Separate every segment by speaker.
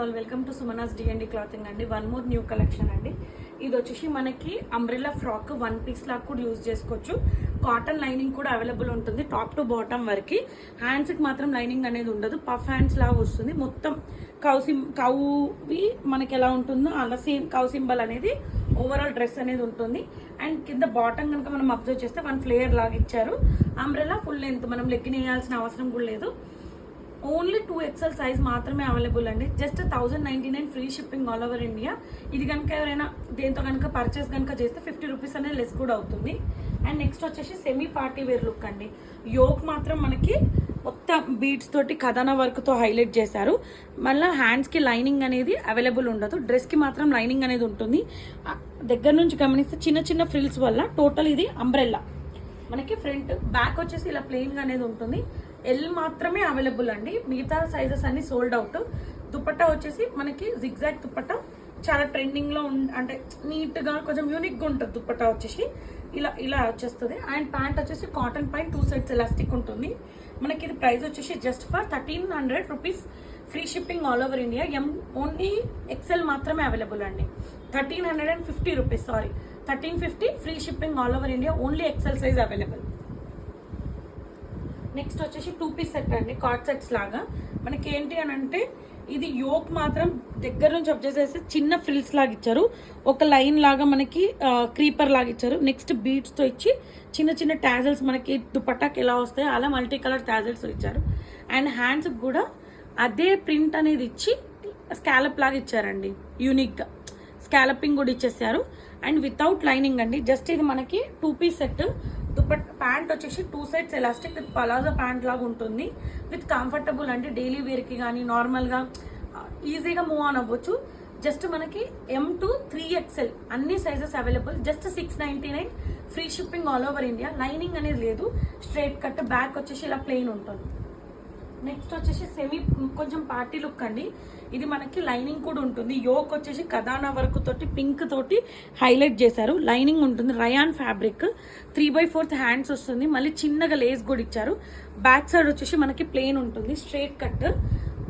Speaker 1: Welcome to Sumanas D&D clothing అండి. One more new collection అండి. ఇది వచ్చేసి మనకి అంబ్రెల్లా ఫ్రాక్ వన్ పీస్ లాగా కూడా యూజ్ చేసుకోవచ్చు. కాటన్ లైనింగ్ కూడా అవైలబుల్ ఉంటుంది టాప్ టు బాటమ్ వరకు. హ్యాండ్స్కి మాత్రం లైనింగ్ అనేది ఉండదు, పఫ్ హ్యాండ్స్ లాగా వస్తుంది. మొత్తం కౌవి మనకి ఎలా ఉంటుందో అలా సేమ్ కౌ సింబల్ అనేది ఓవరాల్ డ్రెస్ అనేది ఉంటుంది. అండ్ కింద బాటమ్ కనుక మనం అబ్జర్వ్ చేస్తే వన్ ఫ్లేయర్ లాగా ఇచ్చారు. అంబ్రెల్లా ఫుల్ లెంత్, మనం లెగ్గిన్ వేయాల్సిన అవసరం కూడా లేదు. ఓన్లీ 2XL సైజ్ మాత్రమే అవైలబుల్ అండి. Just 1099 free shipping all over India. ఇది కనుక ఎవరైనా దేంతో కనుక పర్చేస్ కనుక చేస్తే 50 రూపీస్ అనేది లెస్ కూడా అవుతుంది. అండ్ నెక్స్ట్ వచ్చేసి సెమీ పార్టీ వేర్ లుక్ అండి. యోక్ మాత్రం మనకి మొత్తం బీడ్స్ తోటి కథానా వర్క్తో హైలైట్ చేశారు. మళ్ళీ హ్యాండ్స్కి లైనింగ్ అనేది అవైలబుల్ ఉండదు, డ్రెస్కి మాత్రం లైనింగ్ అనేది ఉంటుంది. దగ్గర నుంచి గమనిస్తే చిన్న చిన్న ఫ్రిల్స్ వల్ల టోటల్ ఇది అంబ్రెల్లా. మనకి ఫ్రంట్ బ్యాక్ వచ్చేసి ఇలా ప్లెయిన్గా అనేది ఉంటుంది. ఎల్ మాత్రమే అవైలబుల్ అండి, మిగతా సైజెస్ అన్ని సోల్డ్ అవుట్. దుపట్టా వచ్చేసి మనకి జిగ్జాగ్ దుపట్టా చాలా ట్రెండింగ్లో అంటే నీట్గా కొంచెం యూనిక్గా ఉంటుంది. దుపట్టా వచ్చేసి ఇలా ఇలా వచ్చేస్తుంది. అండ్ ప్యాంట్ వచ్చేసి కాటన్ పైన 2 సైడ్స్ ఎలాస్టిక్ ఉంటుంది. మనకి ఇది ప్రైస్ వచ్చేసి just for 1300 rupees free shipping all over India. Only XL మాత్రమే అవైలబుల్ అండి. 1350 rupees, sorry 1350 free shipping all over India. Only XL size available. Next వచ్చేసి 2 పీస్ సెట్ అండి, కార్డ్ సెట్స్ లాగా. మనకి ఏంటి అని అంటే ఇది యోక్ మాత్రం దగ్గర నుంచి అబ్జర్వ్ చేస్తే చిన్న ఫ్రిల్స్ లాగా ఇచ్చారు. ఒక లైన్ లాగా మనకి క్రీపర్ లాగా ఇచ్చారు. నెక్స్ట్ బీడ్స్తో ఇచ్చి చిన్న చిన్న టాజల్స్ మనకి దుపట్టాకి ఎలా వస్తాయో అలా మల్టీ కలర్ టాజల్స్ ఇచ్చారు. అండ్ హ్యాండ్స్కి కూడా అదే ప్రింట్ అనేది ఇచ్చి స్కాలప్ లాగా ఇచ్చారండి, యూనిక్గా స్కాలపింగ్ కూడా ఇచ్చేసారు. అండ్ వితౌట్ లైనింగ్ అండి. జస్ట్ ఇది మనకి 2 పీస్ సెట్. ప్యాంట్ వచ్చేసి 2 sides elastic with palazzo pant లాగా ఉంటుంది. విత్ కంఫర్టబుల్ అంటే డైలీ వేర్కి కానీ నార్మల్గా ఈజీగా మూవ్ ఆన్ అవ్వచ్చు. జస్ట్ మనకి M to 3XL అన్ని sizes available. Just 699 free shipping all over India. Lining అనేది లేదు, స్ట్రైట్ కట్. బ్యాక్ వచ్చేసి ఇలా ప్లెయిన్ ఉంటుంది. నెక్స్ట్ వచ్చేసి సెమీ కొంచెం పార్టీ లుక్ అండి. ఇది మనకి లైనింగ్ కూడా ఉంటుంది. యోక్ వచ్చేసి కథానా వర్క్ తోటి పింక్ తోటి హైలైట్ చేశారు. లైనింగ్ ఉంటుంది, రయాన్ ఫ్యాబ్రిక్. 3/4 హ్యాండ్స్ వస్తుంది. మళ్ళీ చిన్నగా లేస్ కూడా ఇచ్చారు. బ్యాక్ సైడ్ వచ్చేసి మనకి ప్లెయిన్ ఉంటుంది, స్ట్రైట్ కట్.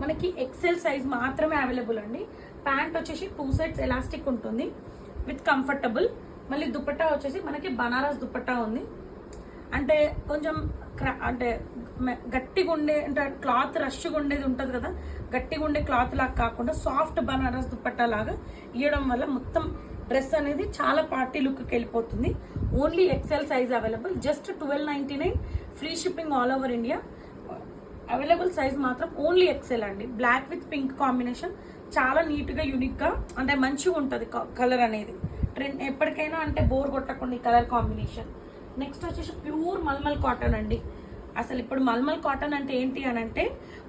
Speaker 1: మనకి XL సైజ్ మాత్రమే అవైలబుల్ అండి. ప్యాంట్ వచ్చేసి 2 సైడ్స్ ఎలాస్టిక్ ఉంటుంది విత్ కంఫర్టబుల్. మళ్ళీ దుపట్టా వచ్చేసి మనకి బనారస్ దుపట్టా ఉంది. అంటే కొంచెం అంటే గట్టిగా ఉండే అంటే క్లాత్ రష్గా ఉండేది ఉంటుంది కదా, గట్టిగా ఉండే క్లాత్ లాగా కాకుండా సాఫ్ట్ బనారస్ దుపట్టా లాగా ఇవ్వడం వల్ల మొత్తం డ్రెస్ అనేది చాలా పార్టీ లుక్కి వెళ్ళిపోతుంది. Only XL size available. Just 1299 free shipping all over India. Available size మాత్రం ఓన్లీ XL అండి. బ్లాక్ విత్ పింక్ కాంబినేషన్ చాలా నీట్గా యూనిక్గా అంటే మంచిగా ఉంటుంది కలర్ అనేది. ట్రెండ్ ఎప్పటికైనా అంటే బోర్ కొట్టకుండా ఈ కలర్ కాంబినేషన్. నెక్స్ట్ వచ్చేసి ప్యూర్ మల్మల్ కాటన్ అండి. అసలు ఇప్పుడు మల్మల్ కాటన్ అంటే ఏంటి అని అంటే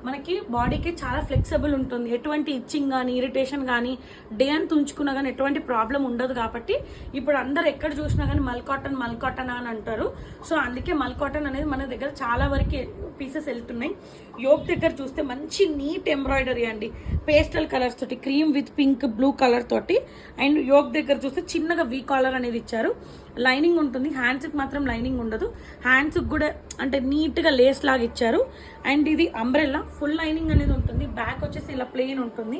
Speaker 1: మనకి బాడీకి చాలా ఫ్లెక్సిబుల్ ఉంటుంది. ఎటువంటి ఇచ్చింగ్ కానీ ఇరిటేషన్ కానీ డే అంతా ఉంచుకున్నా కానీ ఎటువంటి ప్రాబ్లం ఉండదు. కాబట్టి ఇప్పుడు అందరు ఎక్కడ చూసినా కానీ మల్ కాటన్ అని అంటారు. సో అందుకే మల్ కాటన్ అనేది మన దగ్గర చాలా వరకు పీసెస్ వెళ్తున్నాయి. యోక్ దగ్గర చూస్తే మంచి నీట్ ఎంబ్రాయిడరీ అండి, పేస్టల్ కలర్స్ తోటి, cream with pink blue colour తోటి. అండ్ యోక్ దగ్గర చూస్తే చిన్నగా వీ కాలర్ అనేది ఇచ్చారు. లైనింగ్ ఉంటుంది, హ్యాండ్స్కి మాత్రం లైనింగ్ ఉండదు. హ్యాండ్స్కి కూడా అంటే నీట్గా లేస్ లాగా ఇచ్చారు. అండ్ ఇది అంబ్రెల్లా, ఫుల్ లైనింగ్ అనేది ఉంటుంది. బ్యాక్ వచ్చేసి ఇలా ప్లెయిన్ ఉంటుంది.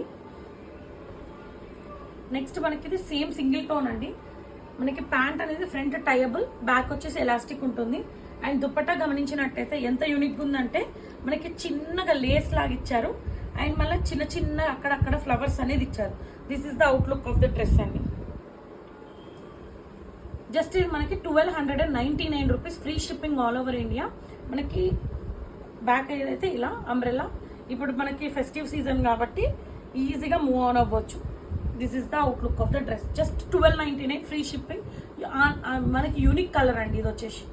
Speaker 1: నెక్స్ట్ మనకి ఇది సేమ్ సింగిల్ టోన్ అండి. మనకి ప్యాంట్ అనేది ఫ్రంట్ టైయబుల్, బ్యాక్ వచ్చేసి ఎలాస్టిక్ ఉంటుంది. అండ్ దుపట్టా గమనించినట్టయితే ఎంత యూనిక్గా ఉందంటే మనకి చిన్నగా లేస్ లాగా ఇచ్చారు. అండ్ మళ్ళీ చిన్న చిన్న అక్కడక్కడ ఫ్లవర్స్ అనేది ఇచ్చారు. This is the outlook of the dress అండి. జస్ట్ ఇది మనకి 1299 rupees free shipping all over India. మనకి బ్యాక్ ఏదైతే ఇలా అంబ్రెల్లా. ఇప్పుడు మనకి ఫెస్టివ్ సీజన్ కాబట్టి ఈజీగా మూవ్ ఆన్ అవ్వచ్చు. This is the outlook of the dress. Just 1299 free shipping. మనకి యూనిక్ కలర్ అండి ఇది వచ్చేసి.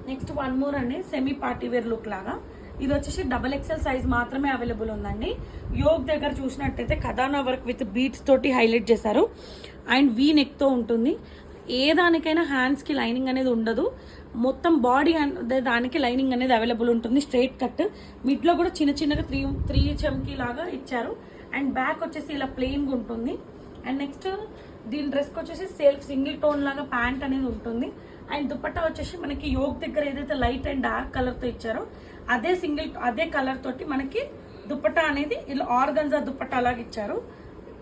Speaker 1: నెక్స్ట్ వన్ మోర్ అండి, సెమీ పార్టీ వేర్ లుక్ లాగా. ఇది వచ్చేసి XXL సైజ్ మాత్రమే అవైలబుల్ ఉందండి. యోక్ దగ్గర చూసినట్టయితే కథానా వర్క్ విత్ బీడ్స్ తోటి హైలైట్ చేశారు. అండ్ వీ నెక్తో ఉంటుంది. ఏ దానికైనా హ్యాండ్స్కి లైనింగ్ అనేది ఉండదు, మొత్తం బాడీ దానికి లైనింగ్ అనేది అవైలబుల్ ఉంటుంది. స్ట్రైట్ కట్, మిడ్లో కూడా చిన్న చిన్నగా త్రీ చమ్కీ లాగా ఇచ్చారు. అండ్ బ్యాక్ వచ్చేసి ఇలా ప్లెయిన్గా ఉంటుంది. అండ్ నెక్స్ట్ దీని డ్రెస్కి వచ్చేసి సెల్ఫ్ సింగిల్ టోన్ లాగా ప్యాంట్ అనేది ఉంటుంది. అండ్ దుపట్టా వచ్చేసి మనకి యోక్ దగ్గర ఏదైతే లైట్ అండ్ డార్క్ కలర్తో ఇచ్చారో అదే కలర్ తోటి మనకి దుపట్టా అనేది ఇలా ఆర్గన్జా దుపట్టా లాగా ఇచ్చారు.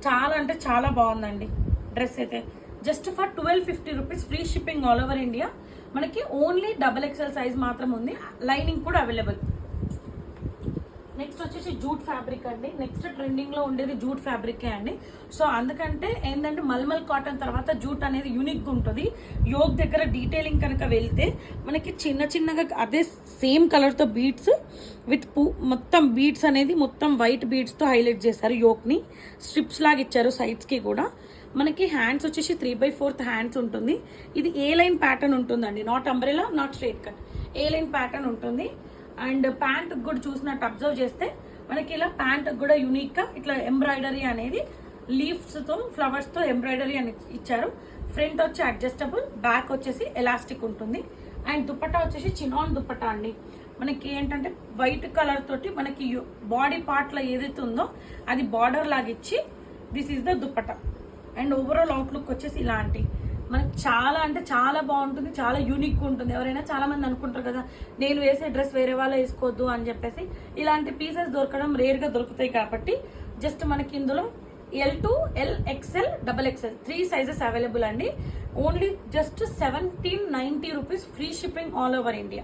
Speaker 1: చాలా అంటే చాలా బాగుందండి డ్రెస్ అయితే. Just for 1250 rupees, free shipping all over India. మనకి ఓన్లీ XXL సైజ్ మాత్రం ఉంది, లైనింగ్ కూడా అవైలబుల్. నెక్స్ట్ వచ్చేసి జూట్ ఫ్యాబ్రిక్ అండి. నెక్స్ట్ ట్రెండింగ్ లో ఉండేది జూట్ ఫ్యాబ్రికే అండి. సో అందుకంటే ఏంటంటే మల్మల్ కాటన్ తర్వాత జూట్ అనేది యూనిక్ గా ఉంటుంది. యోగ్ దగ్గర డీటెయిలింగ్ కనుక వెళ్తే మనకి చిన్న చిన్నగా అదే సేమ్ కలర్ తో బీడ్స్ విత్ మొత్తం బీడ్స్ అనేది మొత్తం వైట్ బీడ్స్ తో హైలైట్ చేశారు. యోగ్ ని స్ట్రిప్స్ లాగా ఇచ్చారు సైడ్స్ కి కూడా. మనకి హ్యాండ్స్ వచ్చేసి 3/4 హ్యాండ్స్ ఉంటుంది. ఇది ఏ లైన్ ప్యాటర్న్ ఉంటుందండి, not umbrella, not straight cut, A line pattern ఉంటుంది. అండ్ ప్యాంట్ కూడా చూసినట్టు అబ్జర్వ్ చేస్తే మనకి ఇలా ప్యాంట్ కూడా యూనిక్ గా ఇట్లా ఎంబ్రాయిడరీ అనేది లీవ్స్ తో ఫ్లవర్స్ తో ఎంబ్రాయిడరీ అని ఇచ్చారు. ఫ్రంట్ వచ్చి అడ్జస్టబుల్, బ్యాక్ వచ్చేసి ఎలాస్టిక్ ఉంటుంది. అండ్ దుపట్టా వచ్చేసి చినాన్ దుపట్టా అండి. మనకి ఏంటంటే వైట్ కలర్ తోటి మనకి బాడీ పార్ట్ లో ఏదైతే ఉందో అది బార్డర్ లాగా ఇచ్చి this is the dupatta. And overall outlook వచ్చేసి ఇలాంటి మనకి చాలా అంటే చాలా బాగుంటుంది, చాలా యూనిక్ ఉంటుంది. ఎవరైనా చాలా మంది అనుకుంటారు కదా నేను వేసే డ్రెస్ వేరే వాళ్ళు వేసుకోవద్దు అని చెప్పేసి, ఇలాంటి పీసెస్ దొరకడం రేర్ గా దొరుకుతాయి కాబట్టి జస్ట్ మనకి ఇందులో L2, L, XL, XXL 3 sizes available అండి. Only just 1790 rupees, free shipping all over India.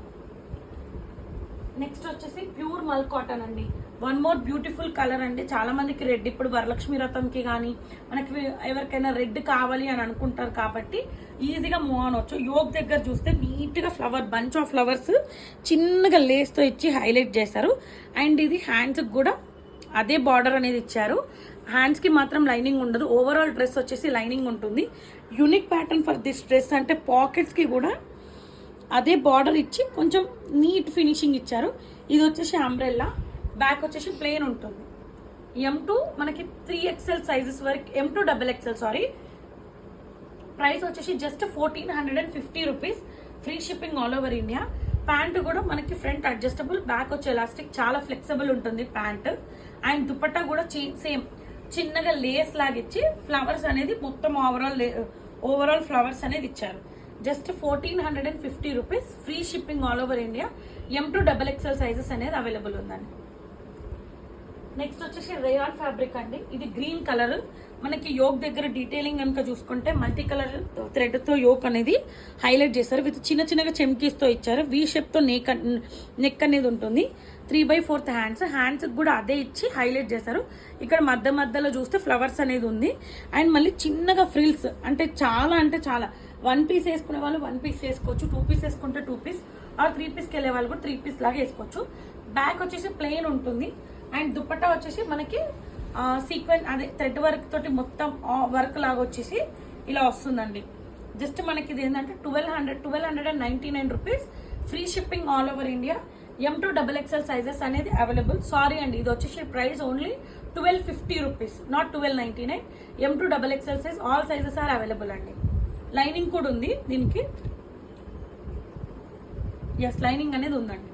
Speaker 1: Next వచ్చేసి ప్యూర్ మల్ కాటన్ అండి. వన్ మోర్ బ్యూటిఫుల్ కలర్ అండి. చాలా మందికి రెడ్, ఇప్పుడు వరలక్ష్మి వ్రతంకి కానీ మనకి ఎవరికైనా రెడ్ కావాలి అని అనుకుంటారు కాబట్టి ఈజీగా మూవ్ అనవచ్చు. యోగ్ దగ్గర చూస్తే నీట్ గా బంచ్ ఆఫ్ ఫ్లవర్స్ చిన్నగా లేస్ తో ఇచ్చి హైలైట్ చేశారు. అండ్ ఇది హ్యాండ్స్ కూడా అదే బార్డర్ అనేది ఇచ్చారు. హ్యాండ్స్ కి మాత్రం లైనింగ్ ఉండదు. ఓవరాల్ డ్రెస్ వచ్చేసి లైనింగ్ ఉంటుంది. Unique pattern for this dress అంటే పాకెట్స్ కి కూడా అదే బార్డర్ ఇచ్చి కొంచెం నీట్ ఫినిషింగ్ ఇచ్చారు. ఇది వచ్చేసి అంబ్రెల్లా, బ్యాక్ వచ్చేసి ప్లెయిన్ ఉంటుంది. M2 మనకి 3XL సైజెస్ వరకు, M2 XXL సారీ. ప్రైస్ వచ్చేసి just 1450 rupees, free shipping all over India. Pant కూడా మనకి ఫ్రంట్ అడ్జస్టబుల్, బ్యాక్ వచ్చి ఎలాస్టిక్, చాలా ఫ్లెక్సిబుల్ ఉంటుంది ప్యాంట్. అండ్ దుపట్టా కూడా సేమ్ చిన్నగా లేస్ లాగా ఇచ్చి ఫ్లవర్స్ అనేది మొత్తం ఓవరాల్ ఫ్లవర్స్ అనేది ఇచ్చారు. Just 1450 rupees, free shipping all over India. M2 XXL sizes అనేది అవైలబుల్ ఉందండి. నెక్స్ట్ వచ్చేసి రేయాన్ ఫ్యాబ్రిక్ అండి. ఇది గ్రీన్ కలర్. మనకి యోక్ దగ్గర డీటెయిలింగ్ కనుక చూసుకుంటే మల్టీ కలర్ థ్రెడ్ తో యోక్ అనేది హైలైట్ చేశారు. విత్ చిన్న చిన్నగా చెమ్కీస్ తో ఇచ్చారు. వి షేప్ తో నెక్ అనేది ఉంటుంది. 3/4 హ్యాండ్స్ కూడా అదే ఇచ్చి హైలైట్ చేశారు. ఇక్కడ మధ్యలో చూస్తే ఫ్లవర్స్ అనేది ఉంది. అండ్ మళ్ళీ చిన్నగా ఫ్రిల్స్ అంటే చాలా 1 పీస్ వేసుకునే వాళ్ళు 1 పీస్ వేసుకోవచ్చు, 2 పీస్ వేసుకుంటే 2 పీస్, ఆర్ 3 పీస్కి వెళ్ళే వాళ్ళు కూడా 3 పీస్ లాగా వేసుకోవచ్చు. బ్యాక్ వచ్చేసి ప్లెయిన్ ఉంటుంది. అండ్ దుపట్టా వచ్చేసి మనకి సీక్వెన్స్ అదే థ్రెడ్ వర్క్ తోటి మొత్తం వర్క్ లాగా వచ్చేసి ఇలా వస్తుందండి. జస్ట్ మనకి ఇది ఏంటంటే 1299 rupees, free shipping all over India. M2 XXL sizes అనేది అవైలబుల్. సారీ అండి, ఇది వచ్చేసి price only 1250 rupees, not 1299. M2 XXL size, all sizes are available అండి. లైనింగ్ కూడా ఉంది దీనికి, ఎస్ లైనింగ్ అనేది ఉందండి.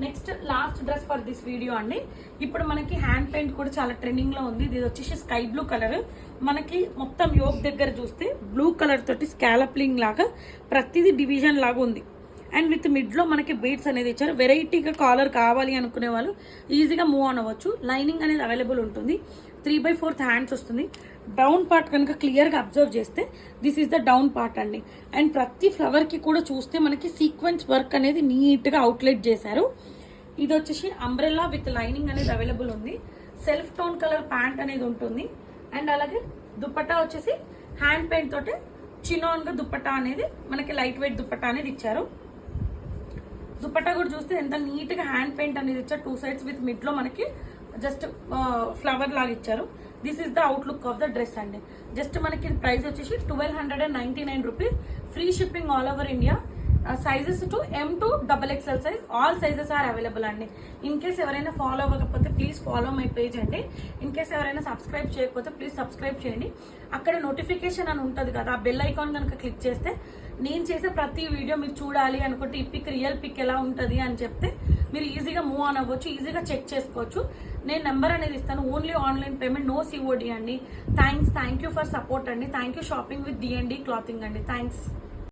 Speaker 1: Next last dress for this video అండి. ఇప్పుడు మనకి హ్యాండ్ పెయింట్ కూడా చాలా ట్రెండింగ్ లో ఉంది. ఇది వచ్చేసి స్కై బ్లూ కలర్. మనకి మొత్తం యోక్ దగ్గర చూస్తే బ్లూ కలర్ తోటి స్కాలప్లింగ్ లాగా ప్రతిదీ డివిజన్ లాగా ఉంది. అండ్ విత్ మిడ్ లో మనకి బీడ్స్ అనేది ఇచ్చారు. వెరైటీగా కాలర్ కావాలి అనుకునే వాళ్ళు ఈజీగా మూవ్ ఆన్ అవ్వచ్చు. లైనింగ్ అనేది అవైలబుల్ ఉంటుంది. 3/4 హ్యాండ్స్ వస్తుంది. డౌన్ పార్ట్ కనుక క్లియర్ గా అబ్జర్వ్ చేస్తే this is the down part అండి. అండ్ ప్రతి ఫ్లవర్ కి కూడా చూస్తే మనకి సీక్వెన్స్ వర్క్ అనేది నీట్ గా అవుట్లెట్ చేశారు. ఇది వచ్చేసి అంబ్రెల్లా విత్ లైనింగ్ అనేది అవైలబుల్ ఉంది. సెల్ఫ్ టోన్ కలర్ ప్యాంట్ అనేది ఉంటుంది. అండ్ అలాగే దుపట్టా వచ్చేసి హ్యాండ్ పెయింట్ తోటి చినాన్ గా దుపట్టా అనేది మనకి లైట్ వెయిట్ దుపట్టా అనేది ఇచ్చారు. దుపట్టా కూడా చూస్తే ఎంత నీట్ గా హ్యాండ్ పెయింట్ అనేది ఇచ్చారు. 2 సైడ్స్ విత్ మిడ్ లో మనకి జస్ట్ ఫ్లవర్ లాగా ఇచ్చారు. This is the outlook of the dress అండి. జస్ట్ మనకి ప్రైస్ వచ్చేసి 1299 rupees, free shipping all over India. Sizes to M2 XXL size, all sizes are available అండి. ఇన్ కేస్ ఎవరైనా follow అవ్వకపోతే ప్లీజ్ ఫాలో మై పేజ్ అండి. In case ఎవరైనా subscribe చేయకపోతే please subscribe చేయండి. అక్కడ నోటిఫికేషన్ అని ఉంటుంది కదా, ఆ బెల్ ఐకాన్ కనుక క్లిక్ చేస్తే నేను చేసే ప్రతి వీడియో మీరు చూడాలి అనుకుంటే ఈ పిక్ రియల్ పిక్ ఎలా ఉంటుంది అని చెప్తే మీరు ఈజీగా మూవ్ ఆన్ అవ్వచ్చు, ఈజీగా చెక్ చేసుకోవచ్చు. నేను నెంబర్ అనేది ఇస్తాను. Only online payment, no COD అండి. థ్యాంక్ యూ ఫర్ సపోర్ట్ అండి. Thank you shopping with D&D clothing అండి. థ్యాంక్స్.